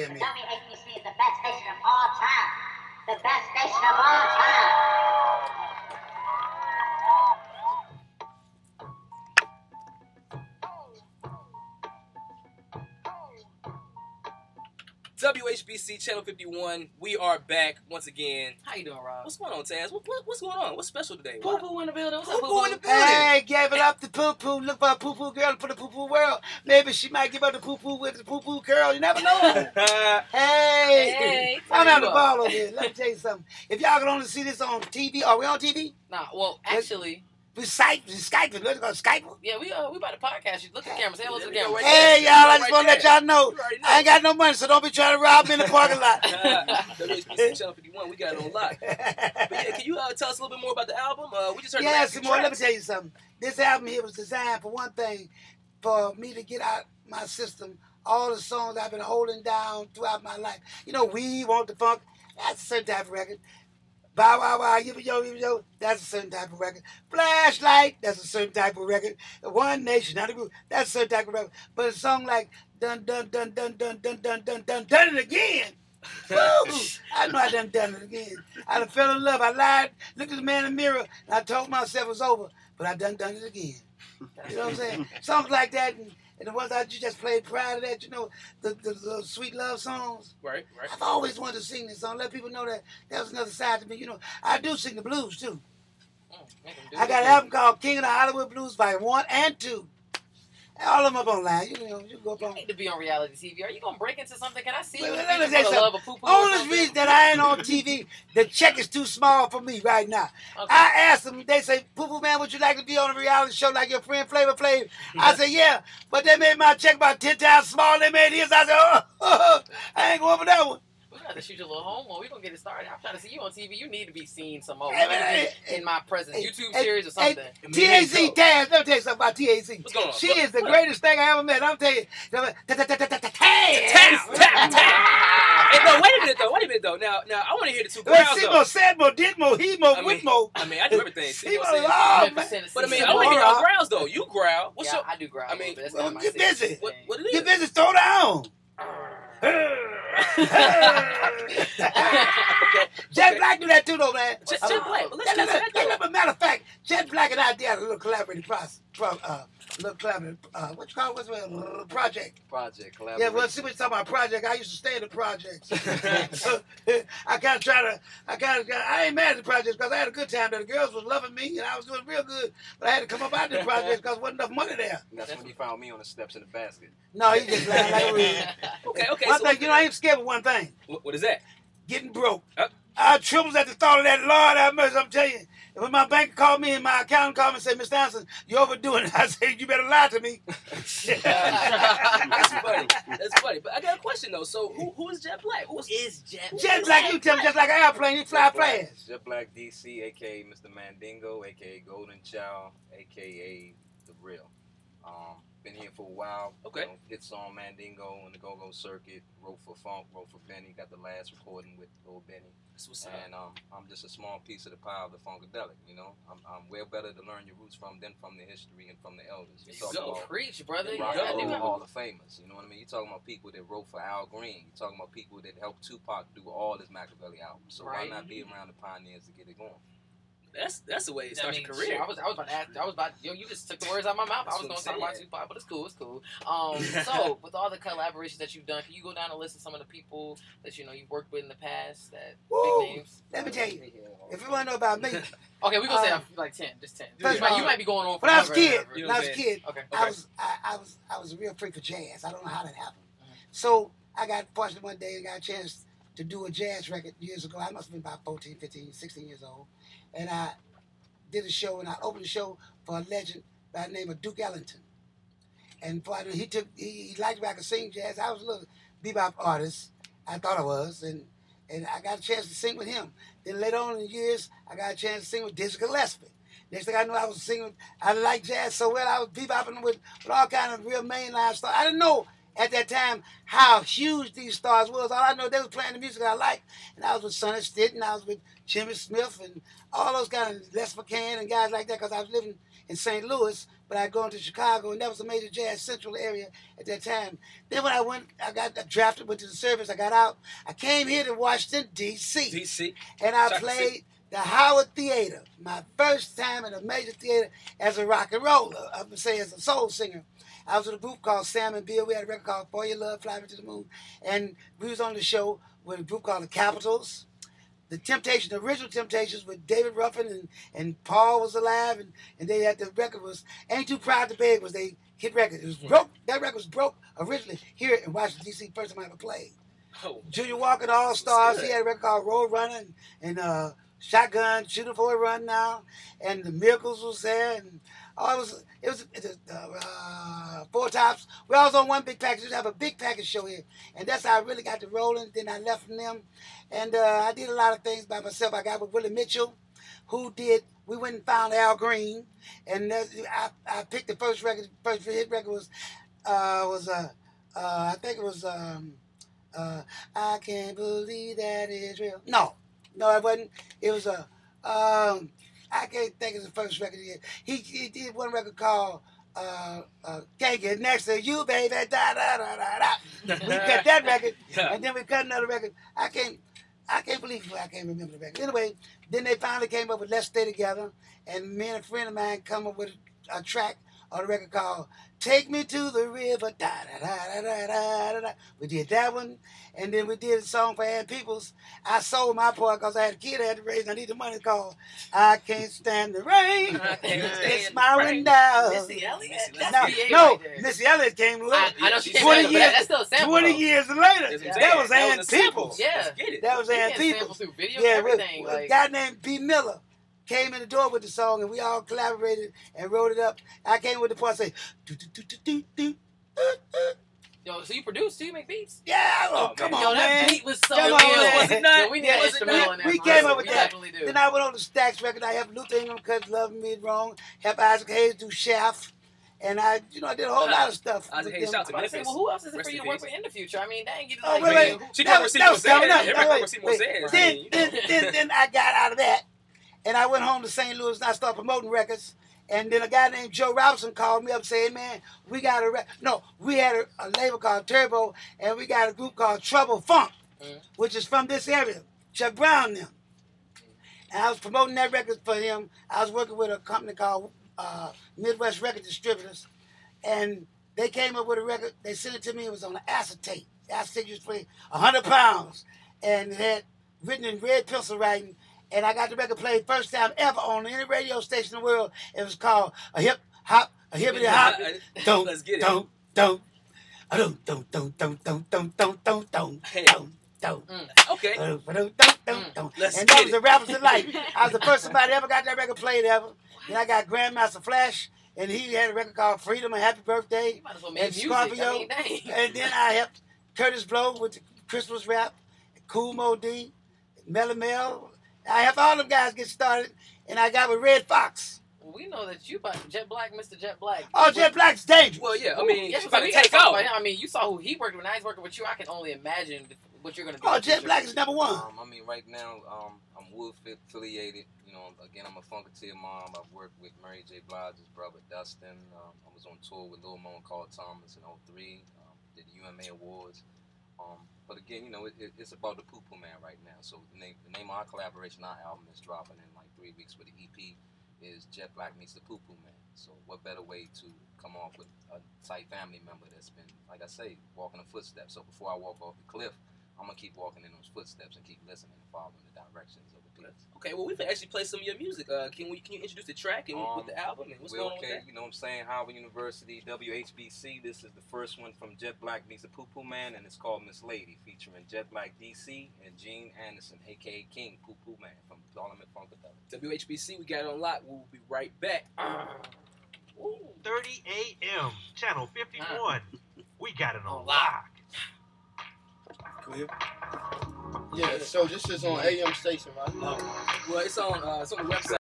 hear me. WHBC is the best station of all time. The best station of all time. WHBC Channel 51. We are back once again. How you doing, Rob? What's going on, Taz? What's going on? What's special today? Poo Poo in the building. What's up, Poo Poo-Poo in Poo? the building. Hey, gave it up to Poo Poo. Look for a Poo Poo girl for the Poo Poo world. Maybe she might give up the Poo Poo with the Poo Poo girl. You never know. Hey, I'm having a ball over here. Let me tell you something. If y'all can only see this on TV, are we on TV? Nah, well, actually, We Skype. Let's go Skype. yeah, we about to podcast. You look at the camera. Say hello to the camera. Hey, y'all, I just want to let y'all know. I ain't got no money, so don't be trying to rob me in the parking lot. WHBC Channel 51. We got it on lock. But yeah, can you tell us a little bit more about the album? We just heard Yeah, the Simone, let me tell you something. This album here was designed, for one thing, for me to get out my system all the songs I've been holding down throughout my life. You know, We Want the Funk, that's a certain type of record. Bow Wow Wow, Yo, that's a certain type of record. Flashlight, that's a certain type of record. One Nation, not a group, that's a certain type of record. But a song like Dun Dun Dun Dun Dun Dun Dun Dun Dun Done It Again. Woo! I know I done it again. I done fell in love. I lied, looked at the man in the mirror, and I told myself it was over, but I done it again. You know what I'm saying? Songs like that, and the ones that you just played prior to that, you know, the sweet love songs. Right. I've always wanted to sing this song, let people know that was another side to me. You know, I do sing the blues, too. I got an album called King of the Hollywood Blues Volume 1 and 2. All of them up online. You know, you go up You on. need to be on reality TV. Are you gonna break into something? Can I see you? Let me For say the love something. of Poo Poo or Only something? reason that I ain't on TV, the check is too small for me right now. Okay. I asked them, they say, Poo Poo man, would you like to be on a reality show like your friend Flavor Flav? I said, yeah, but they made my check about 10 times smaller than they made his. I said, I ain't going for that one. We're gonna have to shoot your little homework. We're gonna get it started. I'm trying to see you on TV. You need to be seen some more. Hey, You need to hey, be in my presence. hey, YouTube hey, series or something. TAZ, Taz, let me tell you something about TAZ. What's going on? She is the greatest thing I ever met. I'm telling you. Taz. Hey, no, wait a minute though. Now, I want to hear the two growls though. Simo, Sadmo, Didmo, Hemo, Whitmo. I mean, I do everything. He See, was see? alive. But I mean, I want to hear your growls though. You growl. What's Yeah, your? I do growl. I mean, but that's well, not my get serious busy. thing. What it is? Get busy, throw down. Jet Black do that too, though, man. Jet Black. But let's get to that though. But matter of fact, Jet Black and I did a little collaborative project. What you call it? What's it? Project. Project Yeah, collaboration. well, see what you're talking about project. I used to stay in the projects. I ain't mad at the projects because I had a good time there. The girls was loving me and I was doing real good. But I had to come up out of the projects because there wasn't enough money there. That's when he found me on the steps in the basket. No, he just lying like a real. Okay. One So thing, you know, I ain't scared of one thing. what is that? Getting broke. Uh. I trembles at the thought of that. Lord have mercy, I'm telling you. When my banker called me and my accountant called me and said, Mr. Anderson, you're overdoing it. I said, you better lie to me. That's funny. That's funny. But I got a question though. So who is Jet Black? Who is Jet? Jet Black, you tell me, just like an airplane, you fly fast. Jet Black DC, aka Mr. Mandingo, aka Golden Child, aka The Real. Been here for a while. Okay. You know, hit song Mandingo on the Go-Go circuit. Wrote for Funk, wrote for Benny. Got the last recording with Lil Benny. That's what's up. And I'm just a small piece of the pie of the Funkadelic. You know, I'm well better to learn your roots from than from the history and from the elders. There you talk go. about Preach, brother. the You rock gotta and do roll it. Hall of Famers. You know what I mean? You're talking about people that wrote for Al Green. You're talking about people that helped Tupac do all his Machiavelli albums. So Right. why not be around the pioneers to get it going? That's the way to start your shit, career. I was about to ask. Yo, you just took the words out of my mouth. I was That's going to what talk I'm about Tupac, but it's cool. So, with all the collaborations that you've done, can you go down and list some of the people that you've worked with in the past? That Woo. big names. Let me tell you, if you want to know about me, Okay, we're gonna say like 10, just 10. First You of all, might be going on. when I was a forever and kid, ever. You know when I what was a I'm kid, Okay. I was a real freak for jazz. I don't know how that happened. So I got fortunate one day and got a chance to do a jazz record years ago. I must have been about 14, 15, 16 years old. And I did a show, and I opened the show for a legend by the name of Duke Ellington. And he liked me. I could sing jazz. I was a little bebop artist. I thought I was, and I got a chance to sing with him. Then later on in the years, I got a chance to sing with Dizzy Gillespie. Next thing I knew, I was singing. I liked jazz so well. I was bebopping with all kind of real mainline stars. I didn't know at that time how huge these stars was. All I know, they was playing the music I liked. And I was with Sonny Stitt, and I was with Jimmy Smith, and all those kind of Les McCann and guys like that, because I was living in St. Louis, but I go into Chicago, and that was a major jazz central area at that time. Then when I got drafted, went to the service, I got out. I came here to Washington, D.C. DC. And I Shout to played the Howard Theater, my first time in a major theater as a rock and roller, I would say as a soul singer. I was in a group called Sam and Bill. We had a record called For Your Love, Fly Me to the Moon. And we was on the show with a group called the Capitals. The Temptations, the original Temptations with David Ruffin and Paul was alive. And they had the record was Ain't Too Proud to Beg was they hit record. It was broke. That record was broke originally here in Washington, D.C. First time I ever played. Oh, Junior Walker, the All Stars. He had a record called Road Runner and Shotgun, Shooting for a Run Now, and the Miracles was there, and it was Four Tops. We all was on one big package. We used to have a big package show here, and that's how I really got to rolling. Then I left from them, and I did a lot of things by myself. I got with Willie Mitchell, we went and found Al Green, and I picked the first record. First hit record was I think it was I Can't Believe That Is Real. No, it wasn't. It was I can't think of the first record he did. He did one record called Can't Get Next to You, Baby. Da, da, da, da, da. We cut that record, and then we cut another record. I can't believe I can't remember the record. Anyway, then they finally came up with Let's Stay Together, and me and a friend of mine come up with a track on a record called Take Me to the River. Da, da, da, da, da, da, da. We did that one, and then we did a song for Ann Peoples. I sold my part because I had a kid I had to raise, and I need the money called I Can't Stand the Rain. It's my window. Missy Elliott? That's No, PA no, right there. Missy Elliott came later. I know she came 20 later, but years, that's still a sample. 20 though. years later. That's what I'm That was saying. Ann a sample. Peoples. Yeah. Let's get it. That was You Ann can't sample Peoples. through video, Yeah, everything. a Like, guy named B. Miller came in the door with the song, and we all collaborated and wrote it up. I came with the part say, do, do, do, do, do, do, do. yo, so you produce too? You make beats? Yeah, Oh, come man. on, Yo, that man. beat was so Come real. on, man. Was it not? Yo, we need Yeah, an was it instrumental not? in there. We for came us. up with We that. definitely do. Then I went on the Stax record. I helped Luther Ingram cut Love Me Wrong, helped Isaac Hayes do Chef, and I did a whole lot of stuff. Isaac with Hayes, them. shout I was about to say, well, who else is it Rest for you in to work peace. with in the future? I mean, dang, you just Oh, like, wait. She That come was with Seymour coming up. Sands. Everybody come with Seymour Wait, Sands. Then, I mean, you know. then I got out of that, and I went home to St. Louis, and I started promoting records. And then a guy named Joe Robinson called me up saying, man, we got we had a label called Turbo, and we got a group called Trouble Funk, which is from this area, Chuck Brown and them. And I was promoting that record for him. I was working with a company called Midwest Record Distributors, and they came up with a record. They sent it to me. It was on acetate. The acetate used to weigh 100 pounds, and it had written in red pencil writing. And I got the record played first time ever on any radio station in the world. It was called A Hip Hop, A Hippity Hop. Don't, Let's get it. don't, don't, don't, don't, don't, don't, don't, don't, don't, don't, don't, Hey. don't. Okay. And Let's that get was the Rappers of Life. I was the first somebody ever got that record played ever. Then I got Grandmaster Flash, and he had a record called Freedom and Happy Birthday. you might as well make And music. Scorpio. I mean, dang. And then I helped Curtis Blow with the Christmas rap, Cool Mo D, Melly Mel. I helped all them guys get started, and I got with Red Fox. Well, we know that you about Jet Black, Mr. Jet Black. Oh, Jet Black's dangerous. Well, yeah. I mean, Yes, she's so about to we gotta take talk off. about him. I mean, you saw who he worked with. Now he's working with you. I can only imagine what you're gonna do. Oh, in the Jet future. Black is number one. I mean, right now, I'm Wolf affiliated. You know, again, I'm a Funkadelic mom. I've worked with Mary J. Blige's brother, Dustin. I was on tour with Lil Mo and Carl Thomas in '03. Did the UMA Awards. But again, you know, it's about the Poo Poo Man right now. So the name of our collaboration, our album is dropping in like 3 weeks with the EP is Jet Black Meets the Poo Poo Man. So what better way to come off with a tight family member that's been, like I say, walking the footsteps. So before I walk off the cliff, I'm going to keep walking in those footsteps and keep listening and following the directions of the people. Okay, well, we can actually play some of your music. Can you introduce the track and with the album and what's We're going on with okay, that? you know what I'm saying? Howard University, WHBC. This is the first one from Jet Black Meets the Poo Poo Man, and it's called Miss Lady, featuring Jet Black DC and Gene Anderson, a.k.a. King Poo Poo Man from Parliament Funkadelic. WHBC, we got it on lock. We'll be right back. 30 a.m. Channel 51. We got it on On lock. Clear? Yeah, so this is on AM station, right? Well, it's on the website.